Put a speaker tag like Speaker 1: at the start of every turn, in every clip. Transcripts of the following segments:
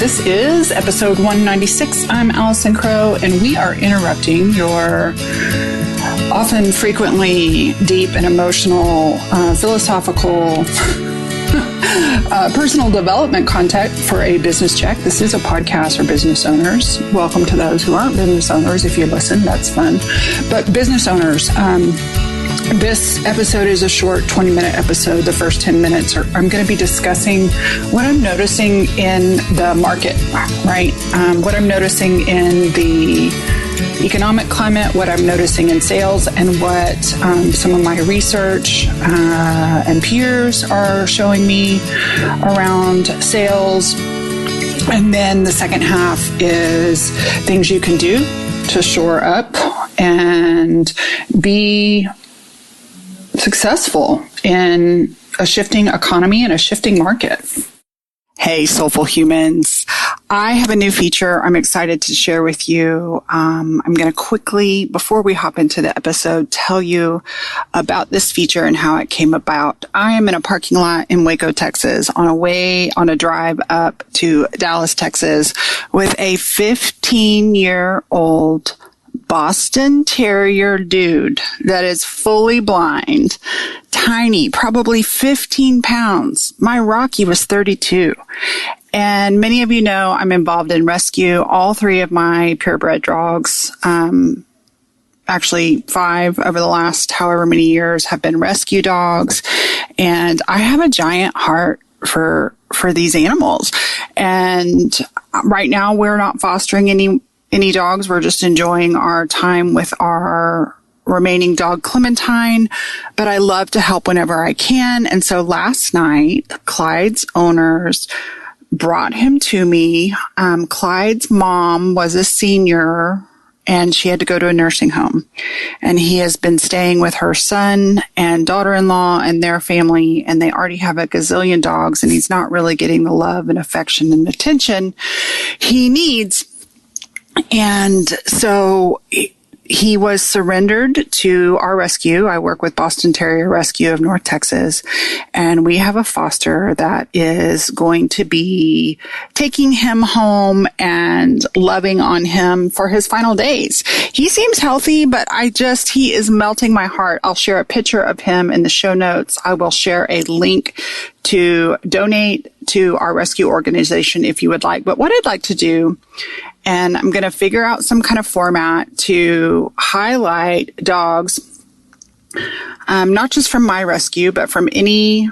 Speaker 1: This is episode 196. I'm Allison Crow, and we are interrupting your often frequently deep and emotional, philosophical, personal development content for a business check. This is a podcast for business owners. Welcome to those who aren't business owners. If you listen, that's fun. But business owners, this episode is a short 20-minute episode. The first 10 minutes I'm going to be discussing what I'm noticing in the market, right? What I'm noticing in the economic climate, what I'm noticing in sales, and what some of my research and peers are showing me around sales. And then the second half is things you can do to shore up and be successful in a shifting economy and a shifting market. Hey, soulful humans. I have a new feature I'm excited to share with you. I'm going to quickly, before we hop into the episode, tell you about this feature and how it came about. I am in a parking lot in Waco, Texas, on a drive up to Dallas, Texas, with a 15-year-old Boston Terrier dude that is fully blind, tiny, probably 15 pounds. My Rocky was 32. And many of you know I'm involved in rescue. All three of my purebred dogs, actually 5 over the last however many years, have been rescue dogs. And I have a giant heart for these animals. And right now we're not fostering any dogs. We're just enjoying our time with our remaining dog, Clementine, but I love to help whenever I can. And so last night, Clyde's owners brought him to me. Clyde's mom was a senior and she had to go to a nursing home. And he has been staying with her son and daughter-in-law and their family, and they already have a gazillion dogs, and he's not really getting the love and affection and attention he needs. And so he was surrendered to our rescue. I work with Boston Terrier Rescue of North Texas, and we have a foster that is going to be taking him home and loving on him for his final days. He seems healthy, but he is melting my heart. I'll share a picture of him in the show notes. I will share a link to donate to our rescue organization if you would like. But what I'd like to do, and I'm going to figure out some kind of format to highlight dogs, not just from my rescue, but from any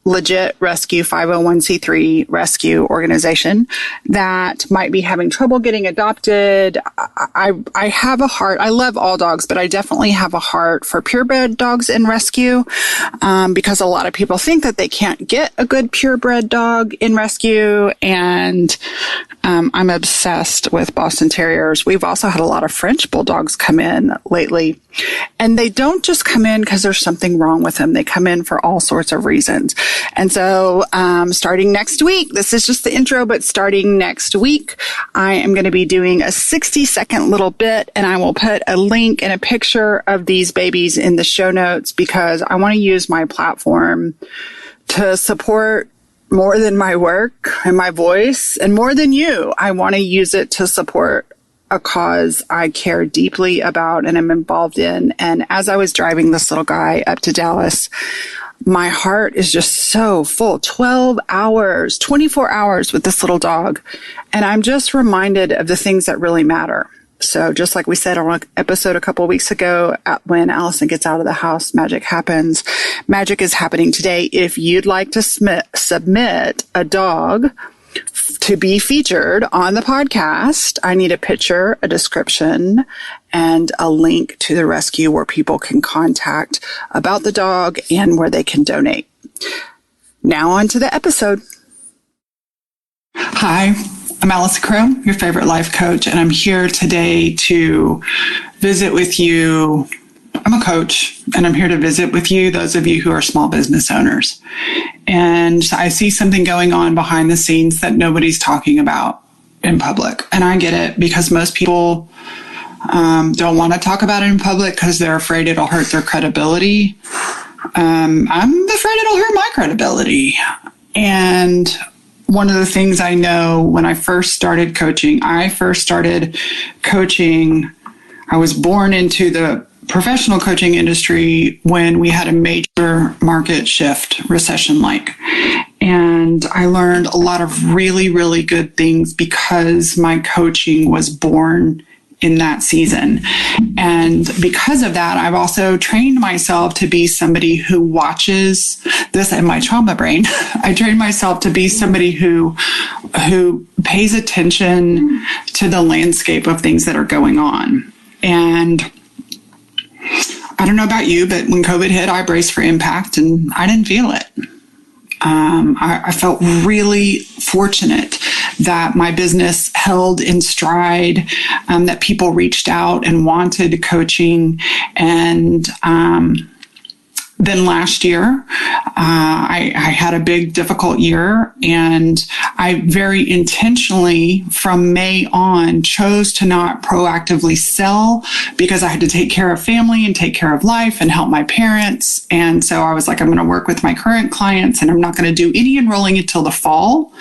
Speaker 1: legit rescue 501c3 rescue organization that might be having trouble getting adopted. I have a heart. I love all dogs, but I definitely have a heart for purebred dogs in rescue, because a lot of people think that they can't get a good purebred dog in rescue. And I'm obsessed with Boston Terriers. We've also had a lot of French Bulldogs come in lately. And they don't just come in because there's something wrong with them. They come in for all sorts of reasons. And so starting next week, this is just the intro, but starting next week, I am going to be doing a 60-second little bit, and I will put a link and a picture of these babies in the show notes, because I want to use my platform to support more than my work and my voice, and more than you. I want to use it to support a cause I care deeply about and am involved in. And as I was driving this little guy up to Dallas, my heart is just so full. 12 hours, 24 hours with this little dog. And I'm just reminded of the things that really matter. So just like we said on an episode a couple of weeks ago, when Allison gets out of the house, magic happens. Magic is happening today. If you'd like to submit a dog to be featured on the podcast, I need a picture, a description, and a link to the rescue where people can contact about the dog and where they can donate. Now on to the episode. Hi, I'm Allison Crow, your favorite life coach, and I'm here today to visit with you. I'm a coach, and I'm here to visit with you, those of you who are small business owners. And I see something going on behind the scenes that nobody's talking about in public. And I get it, because most people don't want to talk about it in public because they're afraid it'll hurt their credibility. I'm afraid it'll hurt my credibility. And one of the things I know when I first started coaching, I was born into the professional coaching industry when we had a major market shift, recession-like. And I learned a lot of really, really good things because my coaching was born in that season. And because of that, I've also trained myself to be somebody who watches this in my trauma brain. I trained myself to be somebody who pays attention to the landscape of things that are going on. And I don't know about you, but when COVID hit, I braced for impact and I didn't feel it. I felt really fortunate that my business held in stride, that people reached out and wanted coaching. And then last year, I had a big, difficult year, and I very intentionally, from May on, chose to not proactively sell because I had to take care of family and take care of life and help my parents. And so I was like, I'm going to work with my current clients, and I'm not going to do any enrolling until the fall.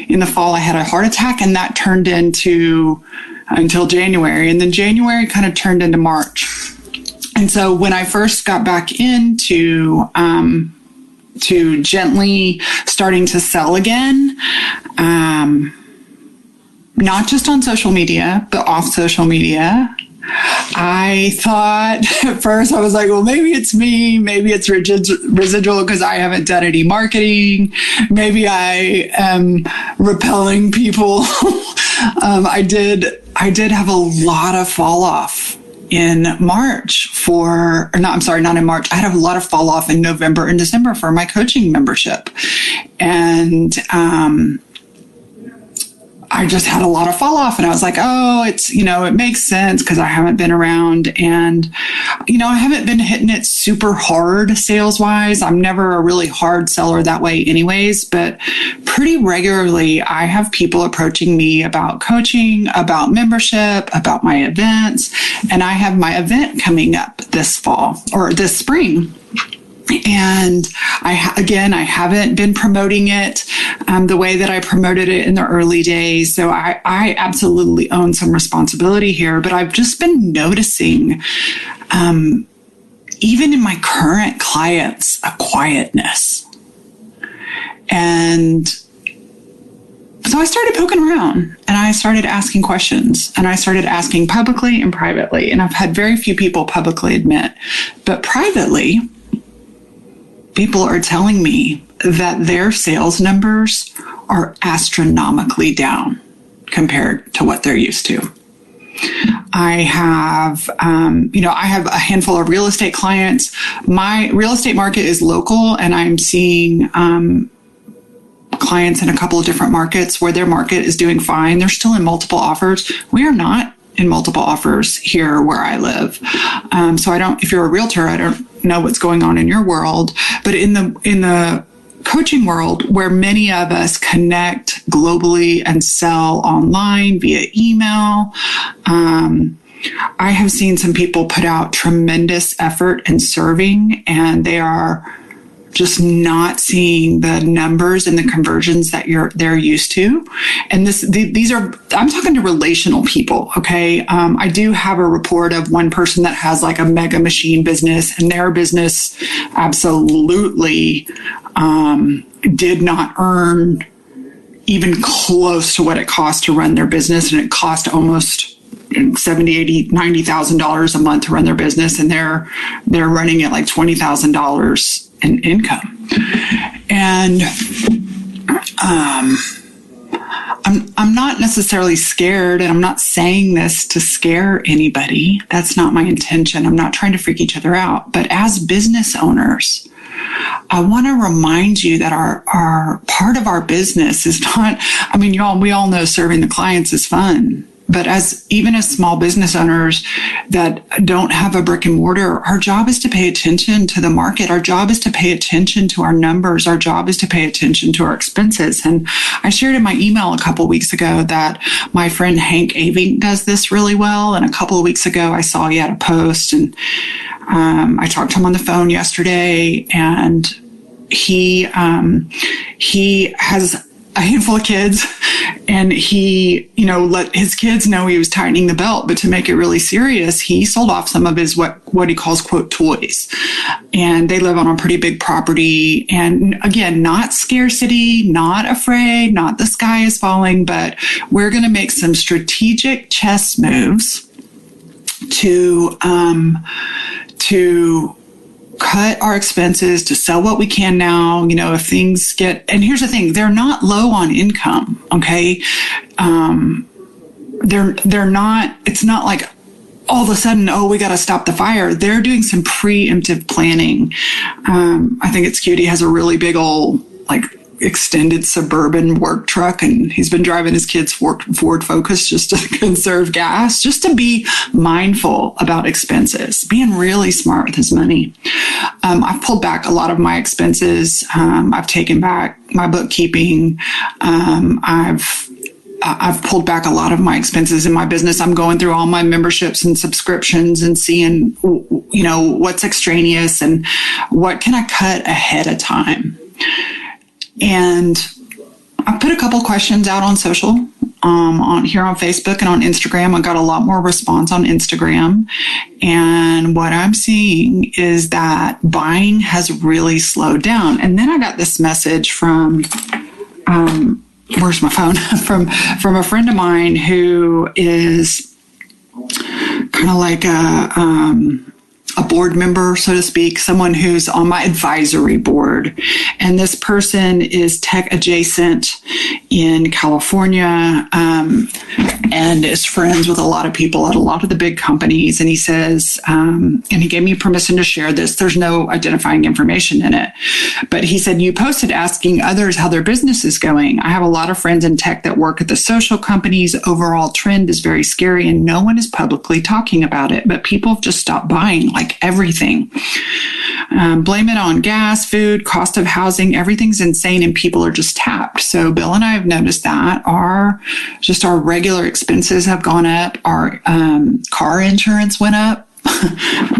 Speaker 1: In the fall, I had a heart attack, and that turned into until January. And then January kind of turned into March. And so when I first got back into to gently starting to sell again, not just on social media, but off social media, I thought at first, I was like, well, maybe it's me. Maybe it's residual because I haven't done any marketing. Maybe I am repelling people. I did have a lot of fall off in March not in March. I had a lot of fall off in November and December for my coaching membership. And, I just had a lot of fall off, and I was like, oh, it makes sense because I haven't been around, and, I haven't been hitting it super hard sales wise. I'm never a really hard seller that way anyways, but pretty regularly I have people approaching me about coaching, about membership, about my events. And I have my event coming up this fall or this spring. And I haven't been promoting it the way that I promoted it in the early days. So I absolutely own some responsibility here, but I've just been noticing, even in my current clients, a quietness. And so I started poking around, and I started asking questions, and I started asking publicly and privately. And I've had very few people publicly admit, but privately, people are telling me that their sales numbers are astronomically down compared to what they're used to. I have a handful of real estate clients. My real estate market is local, and I'm seeing clients in a couple of different markets where their market is doing fine. They're still in multiple offers. We are not in multiple offers here where I live. So if you're a realtor, I don't know what's going on in your world, but in the coaching world where many of us connect globally and sell online via email, I have seen some people put out tremendous effort in serving, and they are just not seeing the numbers and the conversions that they're used to. And I'm talking to relational people. Okay. I do have a report of one person that has like a mega machine business, and their business absolutely, did not earn even close to what it cost to run their business. And it cost almost $70,000, $80,000, $90,000 a month to run their business. And they're running at like $20,000 in income. And I'm not necessarily scared, and I'm not saying this to scare anybody. That's not my intention. I'm not trying to freak each other out. But as business owners, I want to remind you that our part of our business is not, we all know serving the clients is fun. But even as small business owners that don't have a brick and mortar, our job is to pay attention to the market. Our job is to pay attention to our numbers. Our job is to pay attention to our expenses. And I shared in my email a couple of weeks ago that my friend Hank Avink does this really well. And a couple of weeks ago, I saw he had a post, and I talked to him on the phone yesterday, and he has a handful of kids, and he, let his kids know he was tightening the belt. But to make it really serious, he sold off some of his what he calls, quote, toys. And they live on a pretty big property. And again, not scarcity, not afraid, not the sky is falling, but we're going to make some strategic chess moves to cut our expenses, to sell what we can now. If things get, and here's the thing, they're not low on income. Okay. They're not, it's not like all of a sudden, we got to stop the fire. They're doing some preemptive planning. I think it's cute. He has a really big old, extended suburban work truck, and he's been driving his kids Ford Focus just to conserve gas, just to be mindful about expenses, being really smart with his money. I've pulled back a lot of my expenses. I've taken back my bookkeeping. I've pulled back a lot of my expenses in my business. I'm going through all my memberships and subscriptions and seeing, what's extraneous and what can I cut ahead of time. And I put a couple questions out on social, on Facebook and on Instagram. I got a lot more response on Instagram. And what I'm seeing is that buying has really slowed down. And then I got this message from, where's my phone? from a friend of mine who is kind of like a board member, so to speak, someone who's on my advisory board. And this person is tech adjacent in California, and is friends with a lot of people at a lot of the big companies. And he says, and he gave me permission to share this. There's no identifying information in it. But he said, you posted asking others how their business is going. I have a lot of friends in tech that work at the social companies. Overall trend is very scary, and no one is publicly talking about it. But people have just stopped buying, everything. Blame it on gas, food, cost of housing. Everything's insane and people are just tapped. So Bill and I have noticed that our regular expenses have gone up. Our car insurance went up.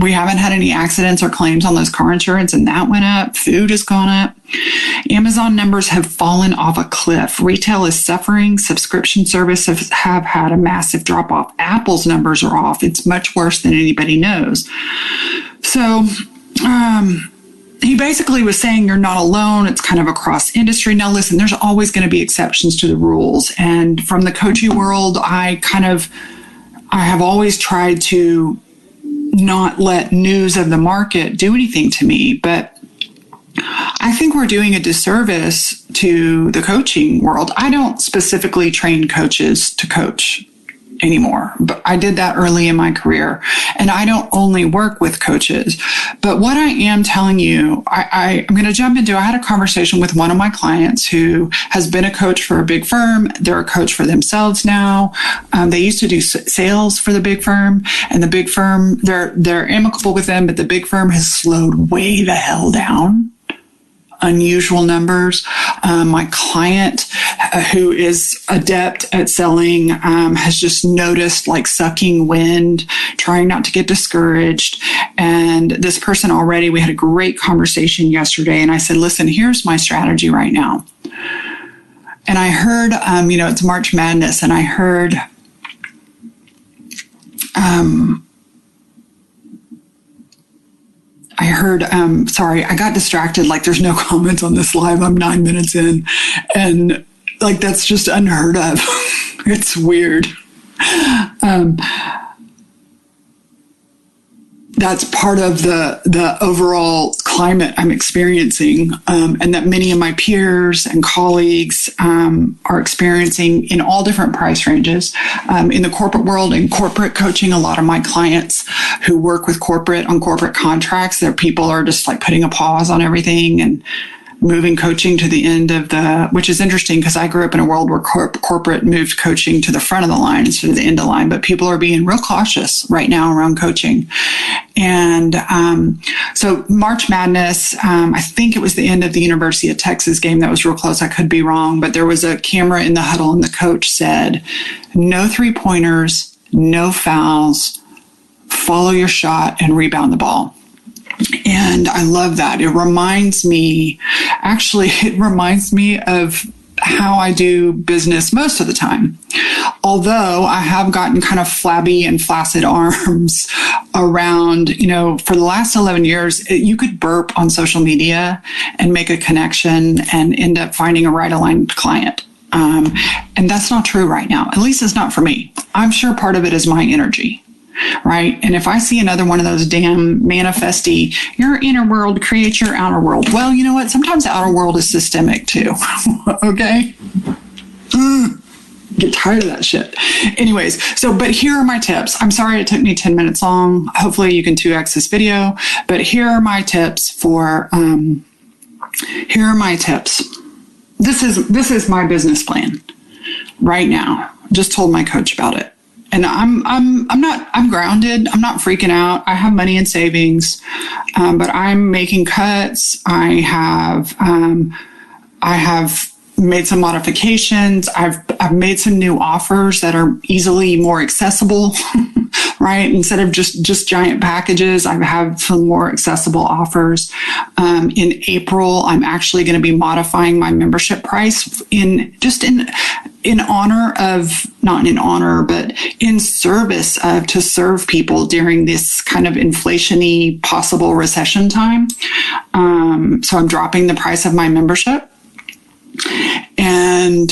Speaker 1: We haven't had any accidents or claims on those car insurance, and that went up. Food has gone up. Amazon numbers have fallen off a cliff. Retail is suffering. Subscription services have had a massive drop off. Apple's numbers are off. It's much worse than anybody knows. So, he basically was saying you're not alone. It's kind of across industry. Now, listen, there's always going to be exceptions to the rules. And from the coaching world, I have always tried to not let news of the market do anything to me. But I think we're doing a disservice to the coaching world. I don't specifically train coaches to coach anymore, but I did that early in my career. And I don't only work with coaches, but what I am telling you, I'm going to jump into, I had a conversation with one of my clients who has been a coach for a big firm. They're a coach for themselves now. They used to do sales for the big firm, and the big firm, they're amicable with them, but the big firm has slowed way the hell down. Unusual numbers. My client, who is adept at selling, has just noticed sucking wind, trying not to get discouraged. And this person already, we had a great conversation yesterday, and I said, listen, here's my strategy right now. And I heard, it's March Madness, and I heard, sorry, I got distracted. There's no comments on this live. I'm 9 minutes in. And that's just unheard of. It's weird. That's part of the overall climate I'm experiencing, and that many of my peers and colleagues are experiencing in all different price ranges. In the corporate world, in corporate coaching, a lot of my clients who work with on corporate contracts, their people are just putting a pause on everything and moving coaching to the end of which is interesting because I grew up in a world where corporate moved coaching to the front of the line instead of the end of the line, but people are being real cautious right now around coaching. And so March Madness, I think it was the end of the University of Texas game that was real close. I could be wrong, but there was a camera in the huddle and the coach said, no 3-pointers, no fouls, follow your shot and rebound the ball. And I love that. It reminds me of how I do business most of the time. Although I have gotten kind of flabby and flaccid arms around, for the last 11 years, you could burp on social media and make a connection and end up finding a right aligned client. And that's not true right now. At least it's not for me. I'm sure part of it is my energy, right? And if I see another one of those damn manifesty, your inner world creates your outer world. Well, you know what? Sometimes the outer world is systemic too. Okay? Get tired of that shit. Anyways, but here are my tips. I'm sorry it took me 10 minutes long. Hopefully you can 2x this video, but here are my tips here are my tips. This is my business plan right now. Just told my coach about it. And I'm grounded. I'm not freaking out. I have money in savings, but I'm making cuts. I have made some modifications. I've made some new offers that are easily more accessible, right? Instead of just giant packages, I have some more accessible offers. In April, I'm actually going to be modifying my membership price in honor of, not in honor, but in service of, to serve people during this kind of inflation-y possible recession time. So I'm dropping the price of my membership. And,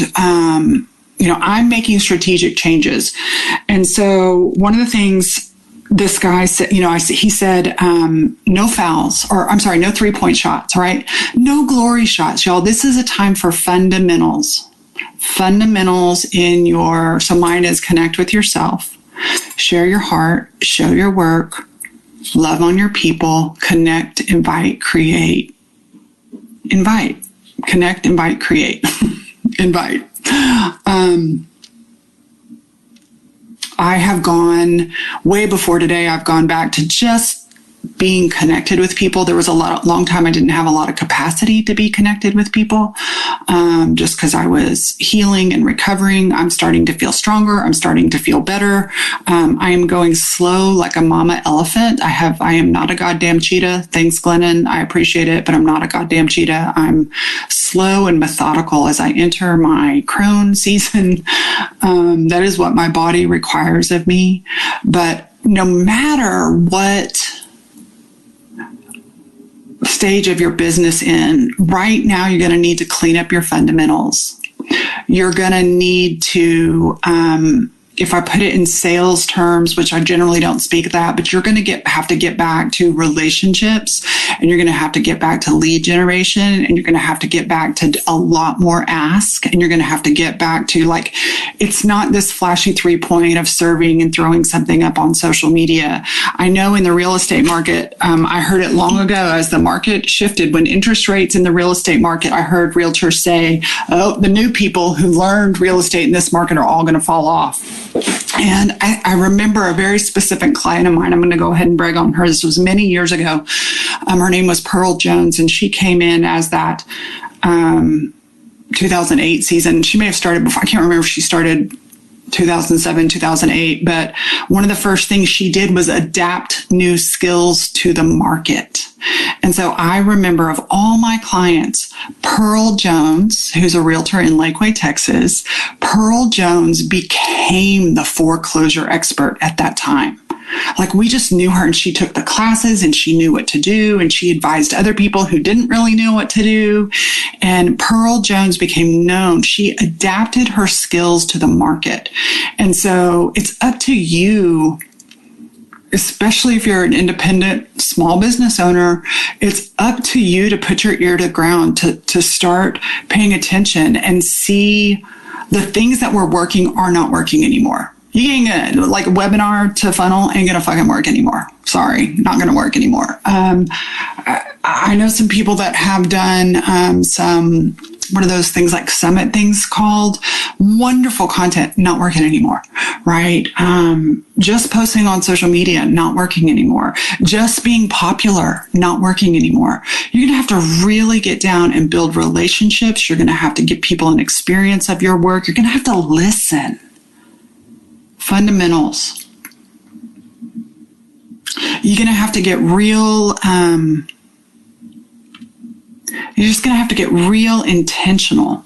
Speaker 1: I'm making strategic changes. And so one of the things this guy said, he said, no fouls, no 3-point shots, right? No glory shots, y'all. This is a time for fundamentals so mine is connect with yourself, share your heart, show your work, love on your people, connect, invite, create, connect, invite, create, invite. I have gone way before today. I've gone back to just being connected with people. There was long time I didn't have a lot of capacity to be connected with people, just because I was healing and recovering. I'm starting to feel stronger. I'm starting to feel better. I am going slow like a mama elephant. I am not a goddamn cheetah. Thanks, Glennon. I appreciate it, but I'm not a goddamn cheetah. I'm slow and methodical as I enter my crone season. That is what my body requires of me. But no matter what stage of your business in, right now you're going to need to clean up your fundamentals. You're going to need to, if I put it in sales terms, which I generally don't speak of that, but you're going to have to get back to relationships, and you're going to have to get back to lead generation, and you're going to have to get back to a lot more ask, and you're going to have to get back to, like, it's not this flashy 3-point of serving and throwing something up on social media. I know in the real estate market, I heard it long ago as the market shifted, when interest rates in the real estate market, I heard realtors say, oh, the new people who learned real estate in this market are all going to fall off. And I remember a very specific client of mine. I'm going to go ahead and brag on her. This was many years ago. Her name was Pearl Jones, and she came in as that 2008 season. She may have started before. I can't remember if she started 2007, 2008. But one of the first things she did was adapt new skills to the market. And so I remember, of all my clients, Pearl Jones, who's a realtor in Lakeway, Texas, Pearl Jones became the foreclosure expert at that time. Like, we just knew her, and she took the classes, and she knew what to do, and she advised other people who didn't really know what to do. And Pearl Jones became known. She adapted her skills to the market. And so it's up to you, especially if you're an independent small business owner, it's up to you to put your ear to the ground, to start paying attention and see the things that were working are not working anymore. You ain't gonna, like, a webinar to funnel ain't gonna fucking work anymore. Sorry, not gonna work anymore. I know some people that have done some, what are those things, like summit things called? Wonderful content, not working anymore, right? Just posting on social media, not working anymore. Just being popular, not working anymore. You're going to have to really get down and build relationships. You're going to have to give people an experience of your work. You're going to have to listen. Fundamentals. You're going to have to get real, you're just going to have to get real intentional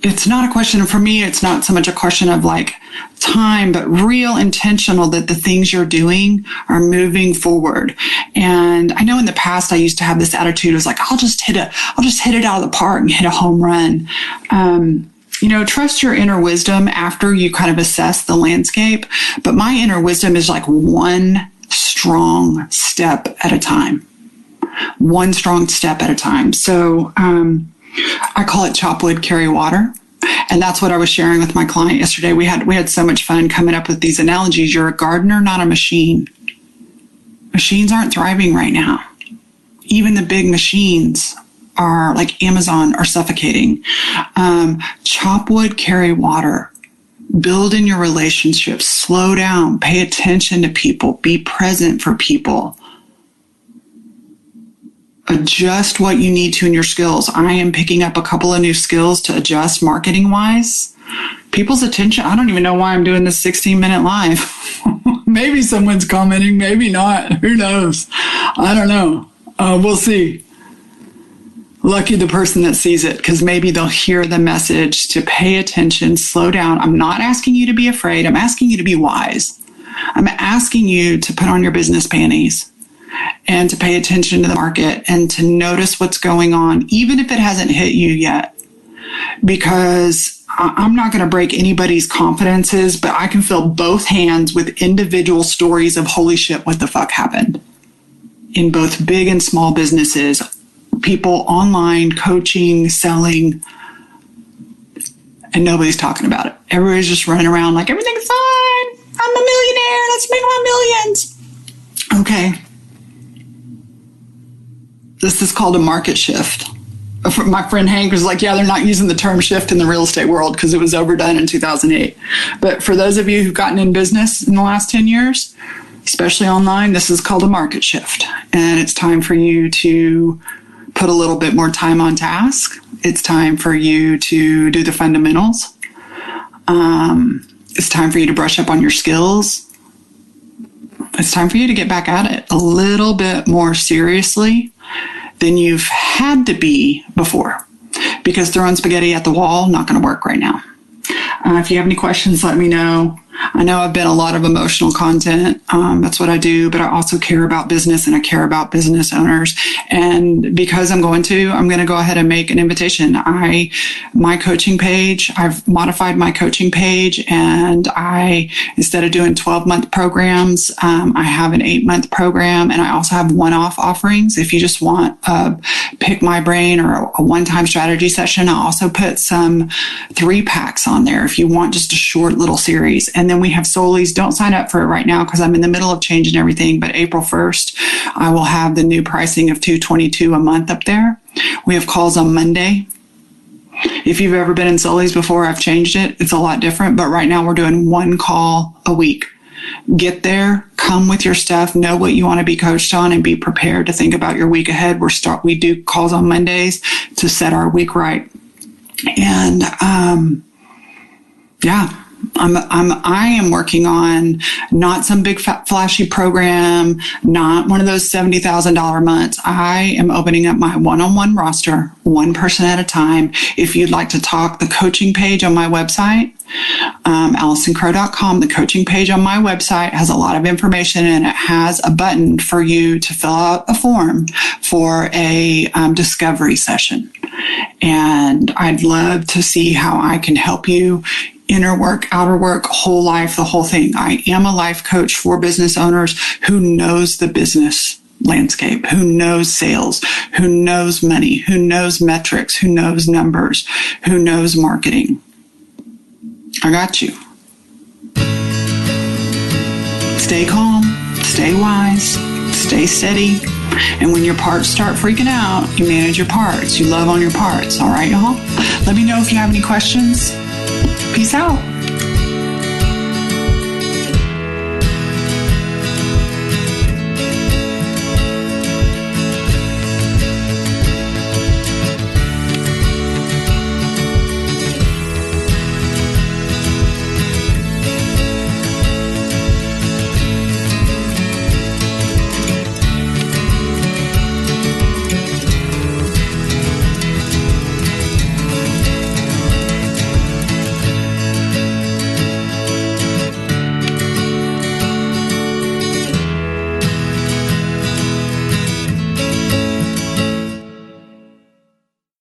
Speaker 1: it's not a question, for me, it's not so much a question of like time, but real intentional that the things you're doing are moving forward. And I know in the past I used to have this attitude of like, I'll just hit it out of the park and hit a home run. Trust your inner wisdom after you kind of assess the landscape. But my inner wisdom is like one strong step at a time. One strong step at a time. So, I call it chop wood, carry water. And that's what I was sharing with my client yesterday. We had so much fun coming up with these analogies. You're a gardener, not a machine. Machines aren't thriving right now. Even the big machines are like Amazon are suffocating. Chop wood, carry water. Build in your relationships. Slow down. Pay attention to people. Be present for people. Adjust what you need to in your skills. I am picking up a couple of new skills to adjust marketing wise. People's attention. I don't even know why I'm doing this 16-minute live. Maybe someone's commenting, maybe not. Who knows? I don't know. We'll see. Lucky the person that sees it, because maybe they'll hear the message to pay attention, slow down. I'm not asking you to be afraid. I'm asking you to be wise. I'm asking you to put on your business panties and to pay attention to the market and to notice what's going on, even if it hasn't hit you yet. Because I'm not going to break anybody's confidences, but I can fill both hands with individual stories of holy shit, what the fuck happened in both big and small businesses, people online, coaching, selling, and nobody's talking about it. Everybody's just running around like everything's fine. I'm a millionaire. Let's make my millions. Okay. This is called a market shift. My friend Hank was like, yeah, they're not using the term shift in the real estate world because it was overdone in 2008. But for those of you who've gotten in business in the last 10 years, especially online, this is called a market shift. And it's time for you to put a little bit more time on task. It's time for you to do the fundamentals. It's time for you to brush up on your skills. It's time for you to get back at it a little bit more seriously than you've had to be before, because throwing spaghetti at the wall, not going to work right now. If you have any questions, let me know. I know I've been a lot of emotional content. That's what I do, but I also care about business and I care about business owners. And because I'm going to go ahead and make an invitation. My coaching page, I've modified my coaching page, and instead of doing 12-month programs, I have an 8-month program, and I also have one-off offerings. If you just want pick my brain or a one-time strategy session, I also put some 3-packs on there if you want just a short little series. And then we have Solies. Don't sign up for it right now because I'm in the middle of changing everything. But April 1st, I will have the new pricing of $222 a month up there. We have calls on Monday. If you've ever been in Solies before, I've changed it. It's a lot different. But right now we're doing 1 call a week. Get there, come with your stuff, know what you want to be coached on, and be prepared to think about your week ahead. We do calls on Mondays to set our week right. And I am working on not some big flashy program, not one of those $70,000 months. I am opening up my one-on-one roster, one person at a time. If you'd like to talk, the coaching page on my website, AllisonCrow.com, the coaching page on my website has a lot of information, and it has a button for you to fill out a form for a discovery session. And I'd love to see how I can help you. Inner work, outer work, whole life, the whole thing. I am a life coach for business owners who knows the business landscape, who knows sales, who knows money, who knows metrics, who knows numbers, who knows marketing. I got you. Stay calm, stay wise, stay steady. And when your parts start freaking out, you manage your parts. You love on your parts. All right, y'all? Let me know if you have any questions. Peace out.